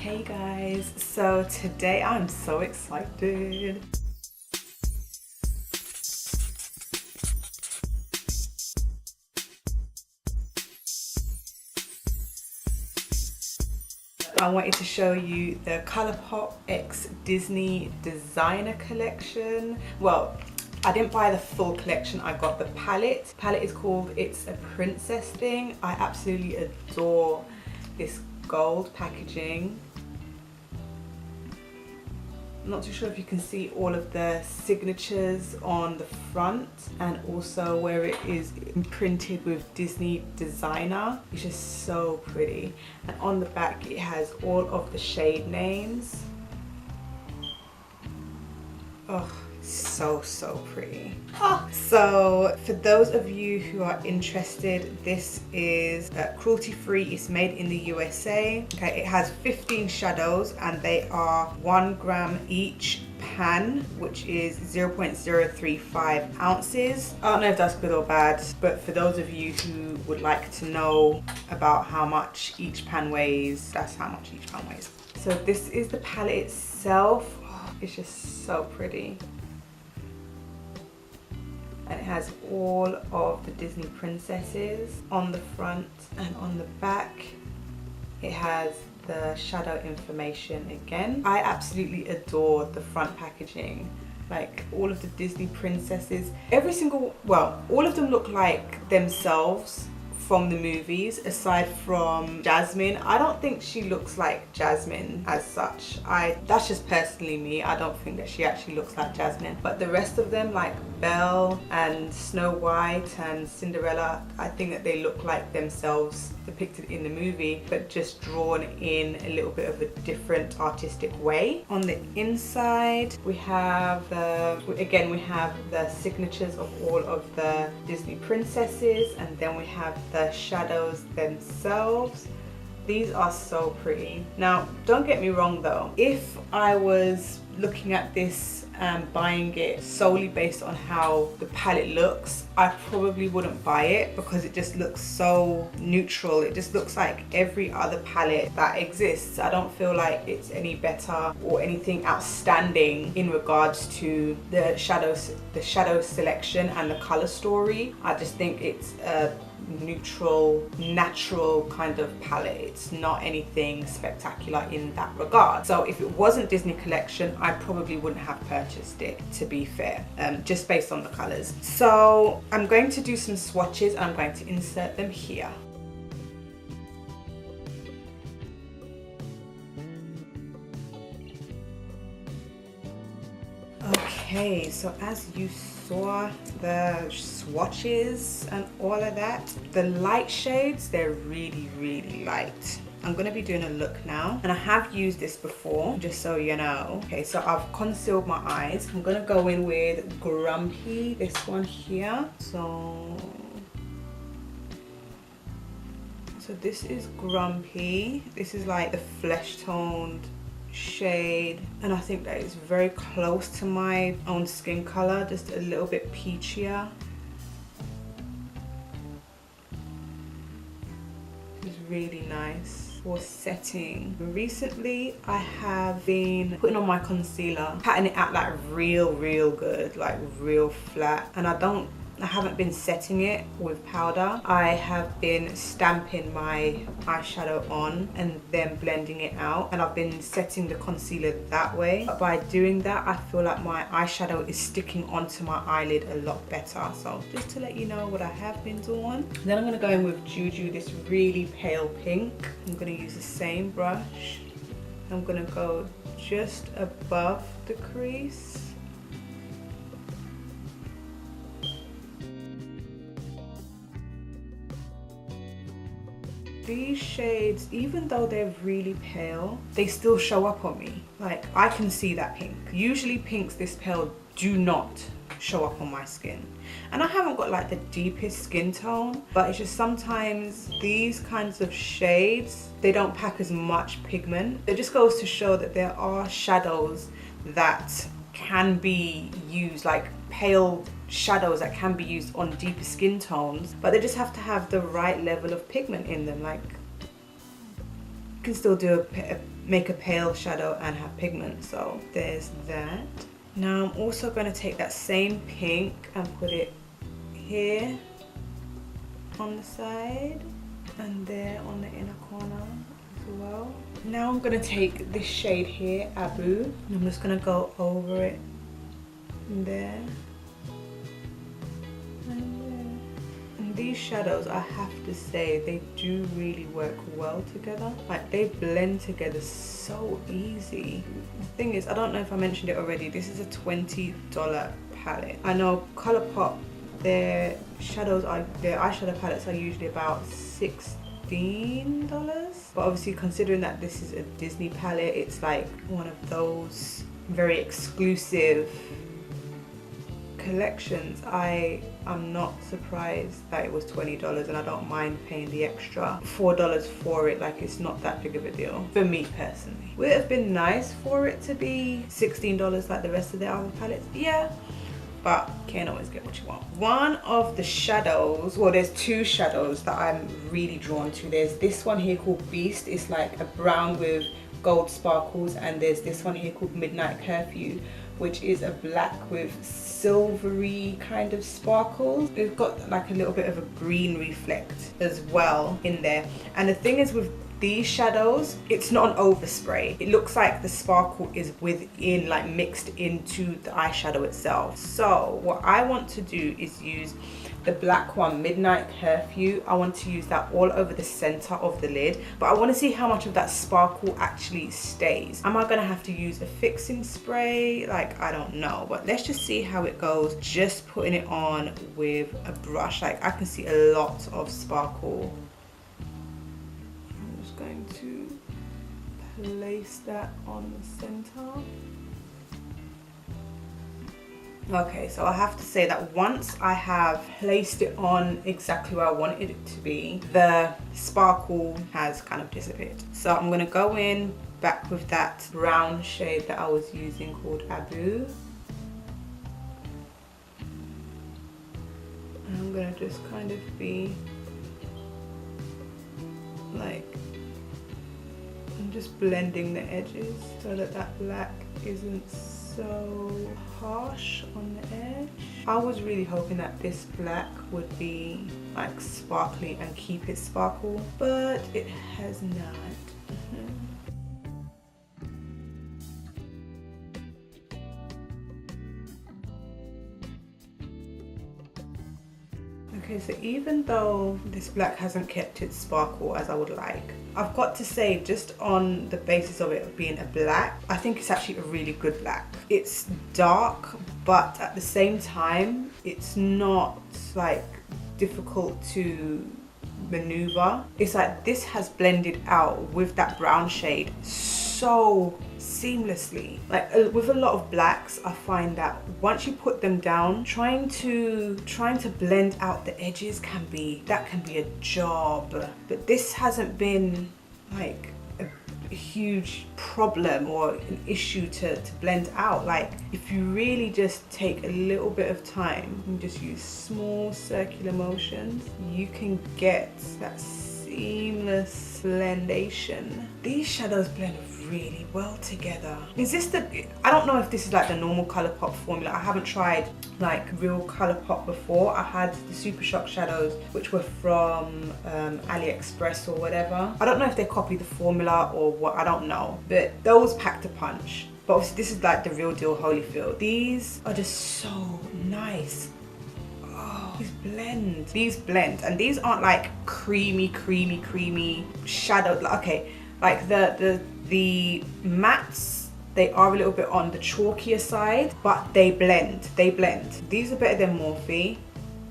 Hey guys, so today I'm so excited. I wanted to show you the Colourpop X Disney Designer Collection. Well, I didn't buy the full collection, I got the palette. The palette is called It's a Princess Thing. I absolutely adore this gold packaging. I'm not too sure if you can see all of the signatures on the front and also where it is imprinted with Disney Designer. It's just so pretty. And on the back it has all of the shade names. Oh, so pretty. So for those of you who are interested, this is cruelty free. It's made in the USA. Okay, it has 15 shadows and they are 1 gram each pan, which is 0.035 ounces. I don't know if that's good or bad, but for those of you who would like to know about how much each pan weighs, that's how much each pan weighs. So this is the palette itself. Oh, it's just so pretty. And it has all of the Disney princesses on the front, and on the back it has the shadow information again. I absolutely adore the front packaging. Like all of the Disney princesses, all of them look like themselves from the movies, aside from Jasmine. I don't think she looks like Jasmine as such. That's just personally me. I don't think that she actually looks like Jasmine. But the rest of them, like Belle and Snow White and Cinderella, I think that they look like themselves depicted in the movie, but just drawn in a little bit of a different artistic way. On the inside, we have we have the signatures of all of the Disney princesses, and then we have the shadows themselves. These are so pretty. Now, don't get me wrong though, if I was looking at this and buying it solely based on how the palette looks, I probably wouldn't buy it because it just looks so neutral. It just looks like every other palette that exists. I don't feel like it's any better or anything outstanding in regards to the shadow selection and the color story. I just think it's a neutral, natural kind of palette. It's not anything spectacular in that regard. So if it wasn't Disney collection, I probably wouldn't have purchased it, to be fair, just based on the colors. So I'm going to do some swatches and I'm going to insert them here. Okay, so as you saw the swatches and all of that, the light shades, they're really light. I'm going to be doing a look now, and I have used this before, just so you know. Okay, so I've concealed my eyes. I'm going to go in with Grumpy, this one here. So this is Grumpy. This is like the flesh toned shade, and I think that is very close to my own skin color, just a little bit peachier. It's really nice for setting. Recently I have been putting on my concealer, patting it out like real good, like real flat, and I haven't been setting it with powder. I have been stamping my eyeshadow on and then blending it out, and I've been setting the concealer that way. But by doing that, I feel like my eyeshadow is sticking onto my eyelid a lot better. So just to let you know what I have been doing. Then I'm gonna go in with Juju, this really pale pink. I'm gonna use the same brush. I'm gonna go just above the crease. These shades, even though they're really pale, they still show up on me. Like, I can see that pink. Usually pinks this pale do not show up on my skin. And I haven't got like the deepest skin tone, but it's just sometimes these kinds of shades, they don't pack as much pigment. It just goes to show that there are shadows that can be used, like pale shadows that can be used on deeper skin tones, but they just have to have the right level of pigment in them. Like, you can still do a make a pale shadow and have pigment. So there's that. Now I'm also going to take that same pink and put it here on the side and there on the inner corner as well. Now I'm going to take this shade here, Abu, and I'm just going to go over it there and there. And these shadows, I have to say, they do really work well together. Like, they blend together so easy. The thing is, I don't know if I mentioned it already, this is a $20 palette. I know Colourpop, their eyeshadow palettes are usually about $16, but obviously considering that this is a Disney palette, it's like one of those very exclusive collections. I'm not surprised that it was $20, and I don't mind paying the extra $4 for it. Like, it's not that big of a deal for me personally. Would it have been nice for it to be $16 like the rest of the other palettes? Yeah, but can't always get what you want. One of the shadows, well, there's two shadows that I'm really drawn to. There's this one here called Beast. It's like a brown with gold sparkles, and there's this one here called Midnight Curfew, which is a black with silvery kind of sparkles. It's got like a little bit of a green reflect as well in there. And the thing is with these shadows, it's not an overspray. It looks like the sparkle is within, like mixed into the eyeshadow itself. So what I want to do is use the black one, Midnight Curfew. I want to use that all over the center of the lid, but I want to see how much of that sparkle actually stays. Am I gonna have to use a fixing spray? Like, I don't know, but let's just see how it goes. Just putting it on with a brush. Like, I can see a lot of sparkle. I'm just going to place that on the center. Okay, so I have to say that once I have placed it on exactly where I wanted it to be, the sparkle has kind of disappeared. So I'm gonna go in back with that brown shade that I was using called Abu. And I'm gonna just kind of be like, I'm just blending the edges so that that black isn't so harsh on the edge. I was really hoping that this black would be like sparkly and keep it sparkle, but it has not. Okay, so even though this black hasn't kept its sparkle as I would like, I've got to say, just on the basis of it being a black, I think it's actually a really good black. It's dark, but at the same time, it's not like difficult to maneuver. It's like this has blended out with that brown shade so seamlessly. Like with a lot of blacks, I find that once you put them down, trying to blend out the edges can be a job. But this hasn't been like a huge problem or an issue to blend out. Like, if you really just take a little bit of time and just use small circular motions, you can get that seamless blendation. These shadows blend really well together. Is this I don't know if this is like the normal Colourpop formula. I haven't tried like real Colourpop before. I had the Super Shock shadows, which were from AliExpress or whatever. I don't know if they copied the formula or what, I don't know, but those packed a punch. But obviously this is like the real deal Holyfield. These are just so nice. Oh, these blend, and these aren't like creamy shadow. Okay, like the mattes, they are a little bit on the chalkier side, but they blend. These are better than Morphe.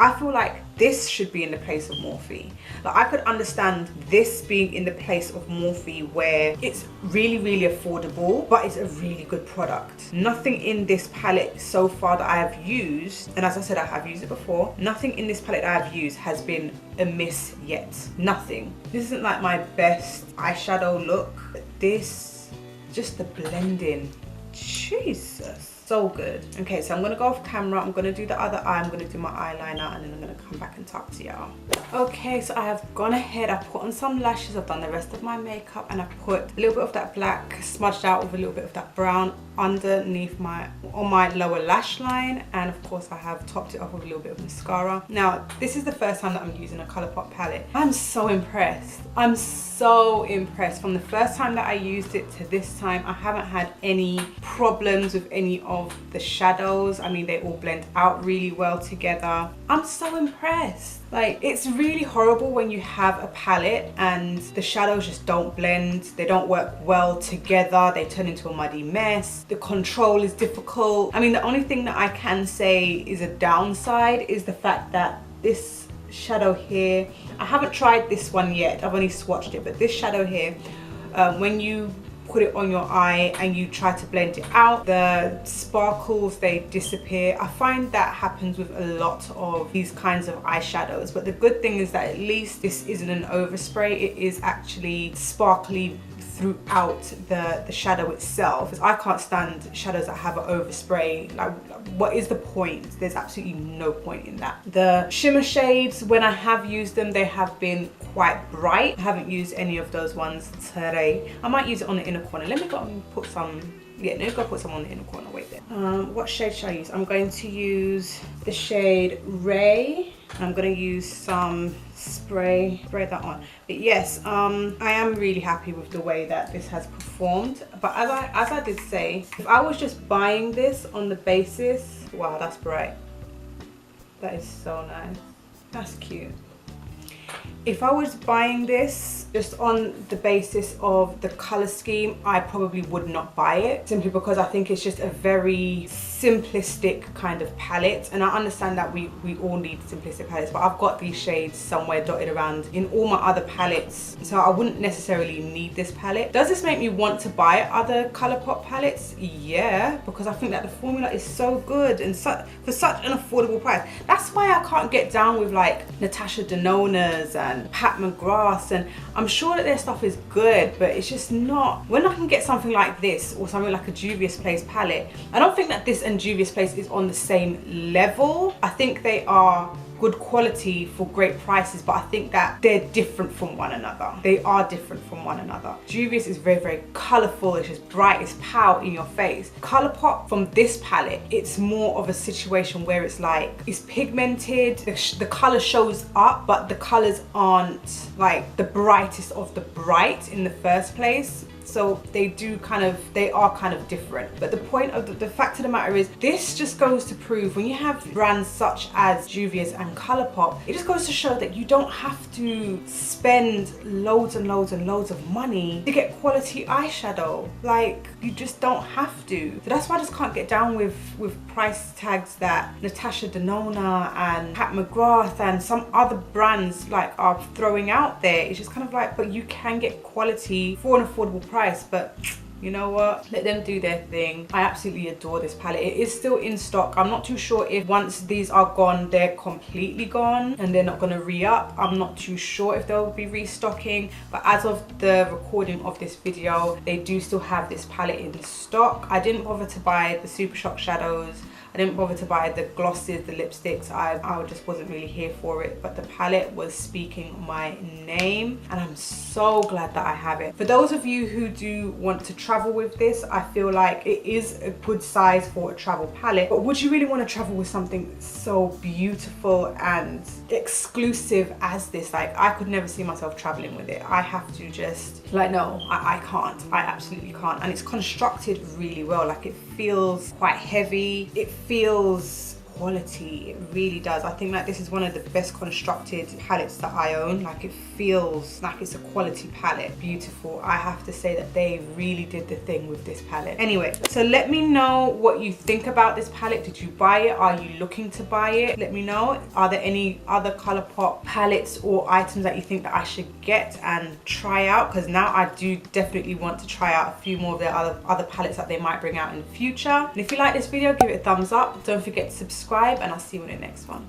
I feel like this should be in the place of Morphe. Like, I could understand this being in the place of Morphe, where it's really affordable, but it's a really good product. Nothing in this palette so far that I have used, and as I said, I have used it before, nothing in this palette that I have used has been amiss yet. Nothing. This isn't like my best eyeshadow look, but this, just the blending, Jesus. So good. Okay, so I'm gonna go off camera. I'm gonna do the other eye. I'm gonna do my eyeliner, and then I'm gonna come back and talk to y'all. Okay, so I have gone ahead. I put on some lashes. I've done the rest of my makeup, and I put a little bit of that black smudged out with a little bit of that brown underneath on my lower lash line, and of course I have topped it off with a little bit of mascara. Now this is the first time that I'm using a Colourpop palette. I'm so impressed. I'm so impressed. From the first time that I used it to this time, I haven't had any problems with any of the shadows. I mean, they all blend out really well together. I'm so impressed. Like, it's really horrible when you have a palette and the shadows just don't blend, they don't work well together, they turn into a muddy mess, the control is difficult. I mean, the only thing that I can say is a downside is the fact that this shadow here, I haven't tried this one yet, I've only swatched it, but this shadow here, when you put it on your eye and you try to blend it out, the sparkles, they disappear. I find that happens with a lot of these kinds of eyeshadows, but the good thing is that at least this isn't an overspray. It is actually sparkly throughout the shadow itself, because I can't stand shadows that have an overspray. Like, what is the point? There's absolutely no point in that. The shimmer shades, when I have used them, they have been quite bright. I haven't used any of those ones today. I might use it on the inner corner. Let me go and put some, yeah, let me go put some on the inner corner. Wait there. What shade should I use? I'm going to use the shade Ray. I'm going to use some spray that on. But yes, I am really happy with the way that this has performed. But as I did say, if I was just buying this on the basis, wow, that's bright. That is so nice. That's cute. If I was buying this just on the basis of the color scheme, I probably would not buy it, simply because I think it's just a very simplistic kind of palette, and I understand that we all need simplistic palettes, but I've got these shades somewhere dotted around in all my other palettes, so I wouldn't necessarily need this palette. Does this make me want to buy other Colourpop palettes? Yeah, because I think that the formula is so good and for such an affordable price. That's why I can't get down with like Natasha Denona's and Pat McGrath's, and I'm sure that their stuff is good, but it's just not. When I can get something like this or something like a Juvia's Place palette, I don't think that this and Juvia's Place is on the same level. I think they are good quality for great prices, but I think that they're different from one another. They are different from one another. Juvia's is very, very colourful. It's just bright, it's pow in your face. Colourpop, from this palette, it's more of a situation where it's like, it's pigmented, the colour shows up, but the colours aren't like the brightest of the bright in the first place. So they are kind of different. But the point of the fact of the matter is, this just goes to prove, when you have brands such as Juvia's and Colourpop, it just goes to show that you don't have to spend loads and loads and loads of money to get quality eyeshadow. Like, you just don't have to. So that's why I just can't get down with price tags that Natasha Denona and Pat McGrath and some other brands like are throwing out there. It's just kind of like, but you can get quality for an affordable price. But you know what, let them do their thing. I absolutely adore this palette. It is still in stock. I'm not too sure if once these are gone, they're completely gone and they're not going to re-up. I'm not too sure if they'll be restocking, but as of the recording of this video, they do still have this palette in stock. I didn't bother to buy the Super Shock shadows. I didn't bother to buy the glosses, the lipsticks. I just wasn't really here for it, but the palette was speaking my name, and I'm so glad that I have it. For those of you who do want to travel with this, I feel like it is a good size for a travel palette, but would you really want to travel with something so beautiful and exclusive as this? Like, I could never see myself traveling with it. I have to just, like, no, I can't. I absolutely can't. And it's constructed really well. Like, it feels quite heavy. It feels quality. It really does. I think that this is one of the best constructed palettes that I own. Like, it feels like it's a quality palette. Beautiful. I have to say that they really did the thing with this palette. Anyway, so let me know what you think about this palette. Did you buy it? Are you looking to buy it? Let me know. Are there any other Colourpop palettes or items that you think that I should get and try out? Because now I do definitely want to try out a few more of their other palettes that they might bring out in the future. And if you like this video, give it a thumbs up. Don't forget to subscribe, and I'll see you in the next one.